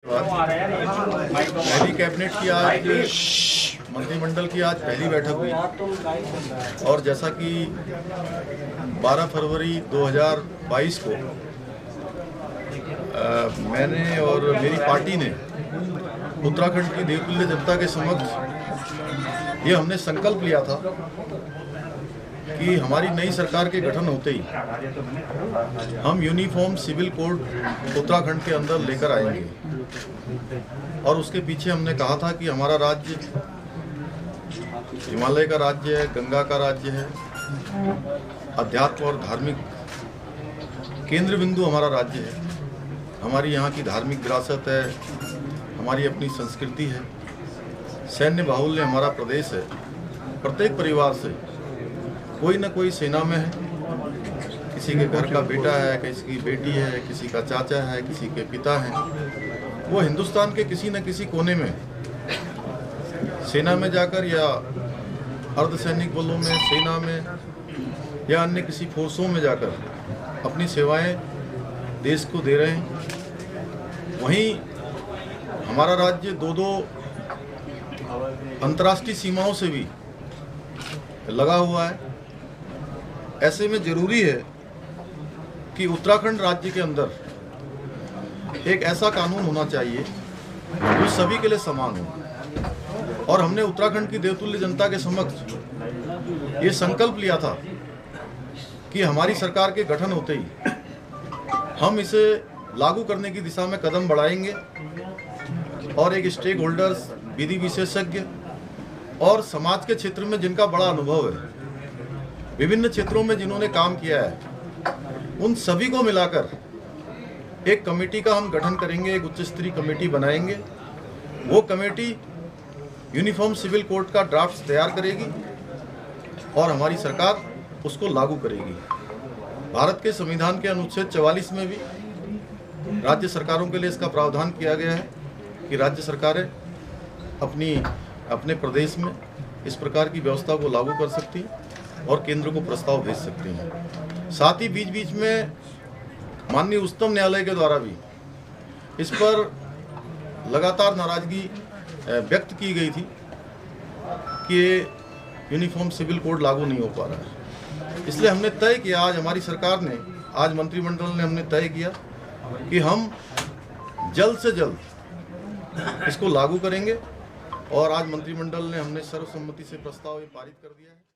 पहली कैबिनेट की आज मंत्रिमंडल की आज पहली बैठक हुई और जैसा कि 12 फरवरी 2022 को मैंने और मेरी पार्टी ने उत्तराखंड की देवतुल्य जनता के समक्ष ये हमने संकल्प लिया था कि हमारी नई सरकार के गठन होते ही हम यूनिफॉर्म सिविल कोड उत्तराखंड के अंदर लेकर आएंगे। और उसके पीछे हमने कहा था कि हमारा राज्य हिमालय का राज्य है, गंगा का राज्य है, अध्यात्म और धार्मिक केंद्र बिंदु हमारा राज्य है। हमारी यहाँ की धार्मिक विरासत है, हमारी अपनी संस्कृति है, सैन्य बाहुल्य हमारा प्रदेश है। प्रत्येक परिवार से कोई न कोई सेना में है, किसी के घर का बेटा है, किसी की बेटी है, किसी का चाचा है, किसी के पिता हैं। वो हिंदुस्तान के किसी न किसी कोने में सेना में जाकर या अर्धसैनिक बलों में, सेना में या अन्य किसी फोर्सों में जाकर अपनी सेवाएं देश को दे रहे हैं। वहीं हमारा राज्य दो अंतर्राष्ट्रीय सीमाओं से भी लगा हुआ है। ऐसे में जरूरी है कि उत्तराखंड राज्य के अंदर एक ऐसा कानून होना चाहिए जो सभी के लिए समान हो। और हमने उत्तराखंड की देवतुल्य जनता के समक्ष ये संकल्प लिया था कि हमारी सरकार के गठन होते ही हम इसे लागू करने की दिशा में कदम बढ़ाएंगे और एक स्टेक होल्डर्स, विधि विशेषज्ञ और समाज के क्षेत्र में जिनका बड़ा अनुभव है, विभिन्न क्षेत्रों में जिन्होंने काम किया है, उन सभी को मिलाकर एक कमेटी का हम गठन करेंगे, एक उच्च स्तरीय कमेटी बनाएंगे। वो कमेटी यूनिफॉर्म सिविल कोड का ड्राफ्ट तैयार करेगी और हमारी सरकार उसको लागू करेगी। भारत के संविधान के अनुच्छेद 44 में भी राज्य सरकारों के लिए इसका प्रावधान किया गया है कि राज्य सरकारें अपने प्रदेश में इस प्रकार की व्यवस्था को लागू कर सकती हैं और केंद्र को प्रस्ताव भेज सकती हैं। साथ ही बीच बीच में माननीय उच्चतम न्यायालय के द्वारा भी इस पर लगातार नाराजगी व्यक्त की गई थी कि यूनिफॉर्म सिविल कोड लागू नहीं हो पा रहा है। इसलिए हमने तय किया, आज हमारी सरकार ने, आज मंत्रिमंडल ने हमने तय किया कि हम जल्द से जल्द इसको लागू करेंगे। और आज मंत्रिमंडल ने हमने सर्वसम्मति से प्रस्ताव ये पारित कर दिया है।